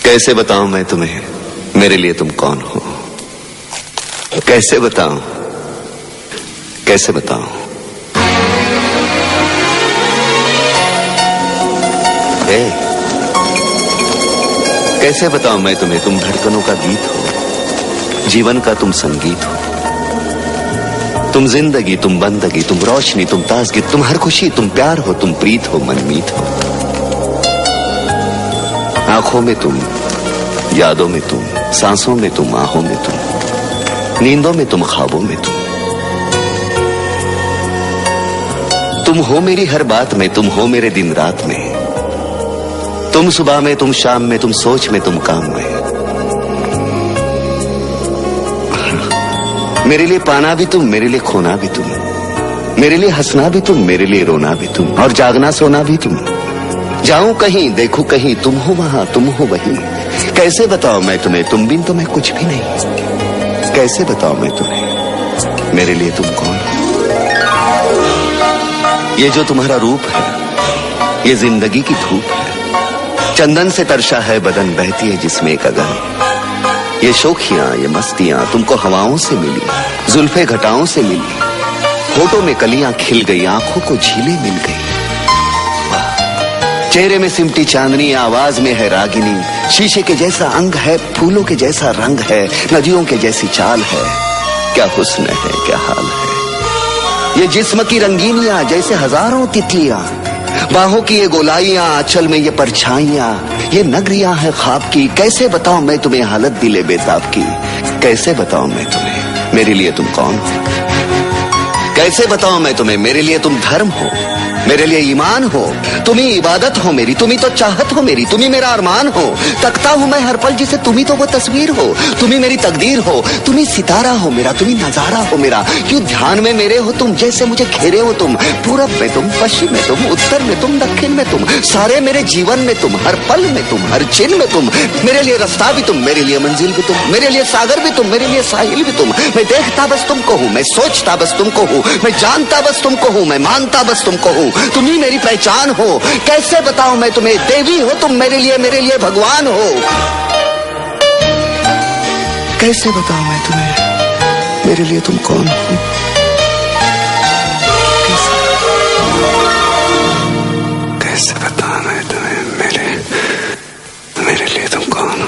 कैसे बताऊं मैं तुम्हें मेरे लिए तुम कौन हो? कैसे बताऊं, कैसे बताऊं? कैसे बताऊं मैं तुम्हें? तुम धड़कनों का गीत हो, जीवन का तुम संगीत हो। तुम जिंदगी, तुम बंदगी, तुम रोशनी, तुम ताजगी, तुम हर खुशी, तुम प्यार हो, तुम प्रीत हो, मनमीत हो। आंखों में तुम, यादों में तुम, सांसों में तुम, आहों में तुम, नींदों में तुम, ख्वाबों में तुम हो मेरी हर बात में, तुम हो मेरे दिन रात में, तुम सुबह में, तुम शाम में, तुम सोच में, तुम काम में। मेरे लिए पाना भी तुम, मेरे लिए खोना भी तुम, मेरे लिए हंसना भी तुम, मेरे लिए रोना भी तुम, और जागना सोना भी तुम। जाऊं कहीं, देखूं कहीं, तुम हो वहां, तुम हो वहीं। कैसे बताऊं मैं तुम्हें, तुम बिन तो मैं कुछ भी नहीं। कैसे बताऊं मैं तुम्हें मेरे लिए तुम कौन हो? ये जो तुम्हारा रूप है, ये जिंदगी की धूप है। चंदन से तरशा है बदन, बहती है जिसमें एक अगन। ये शोखियां, ये मस्तियां तुमको हवाओं से मिली, जुल्फे घटाओं से मिली, होठों में कलियां खिल गई, आंखों को झीलें मिल गई। चेहरे में सिमटी चांदनी, आवाज में है रागिनी, शीशे के जैसा अंग है, फूलों के जैसा रंग है, नदियों के जैसी चाल है। क्या हुस्न है, क्या हाल है। ये जिस्म की रंगीनियां जैसे हजारों तितलियां, बाहों की ये गोलाइयां, आंचल में ये परछाइयां, ये नगरियां है ख्वाब की। कैसे बताऊं मैं तुम्हें हालत दिले बेताब की? कैसे बताऊं मैं तुम्हें मेरे लिए तुम कौन हो? कैसे बताऊं मैं तुम्हें मेरे लिए तुम धर्म हो, मेरे लिए ईमान हो, तुम ही इबादत हो मेरी, तुम ही तो चाहत हो मेरी, तुम ही मेरा अरमान हो। तकता हूं मैं हर पल जिसे तुम ही तो वो तस्वीर हो, तुम ही मेरी तकदीर हो, तुम ही सितारा हो मेरा, तुम ही नजारा हो मेरा। क्यों ध्यान में मेरे हो तुम, जैसे मुझे घेरे हो तुम। पूरब में तुम, पश्चिम में तुम, उत्तर में तुम, दक्षिण में तुम, सारे मेरे जीवन में तुम, हर पल में तुम, हर चिन्ह में तुम। मेरे लिए रास्ता भी तुम, मेरे लिए मंजिल भी तुम, मेरे लिए सागर भी तुम, मेरे लिए साहिल भी तुम। मैं देखता बस तुमको हूँ, मैं सोचता बस तुमको हूँ, मैं जानता बस तुमको हूँ, मैं मानता बस तुमको हूँ। तुम ही मेरी पहचान हो। कैसे बताऊं मैं तुम्हें, देवी हो तुम मेरे लिए भगवान हो। कैसे बताऊं मैं तुम्हें मेरे लिए तुम कौन हो? कैसे बताऊं मैं तुम्हें मेरे लिए तुम कौन हो?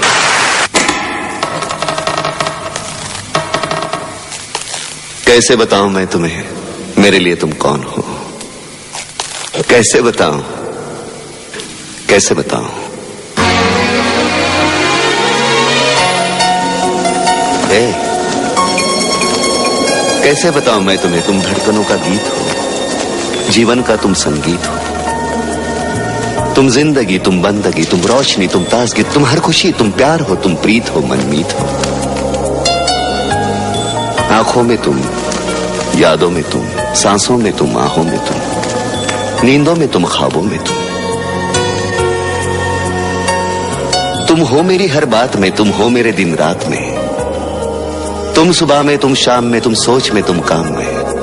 कैसे बताऊं मैं तुम्हें मेरे लिए तुम कौन हो? कैसे बताऊं, कैसे बताऊं? कैसे बताऊं मैं तुम्हें? तुम धड़कनों का गीत हो, जीवन का तुम संगीत हो। तुम जिंदगी, तुम बंदगी, तुम रोशनी, तुम ताजगी, तुम हर खुशी, तुम प्यार हो, तुम प्रीत हो, मनमीत हो। आंखों में तुम, यादों में तुम, सांसों में तुम, आहों में तुम, नींदों में तुम, ख्वाबों में तुम हो मेरी हर बात में, तुम हो मेरे दिन रात में, तुम सुबह में, तुम शाम में, तुम सोच में, तुम काम में।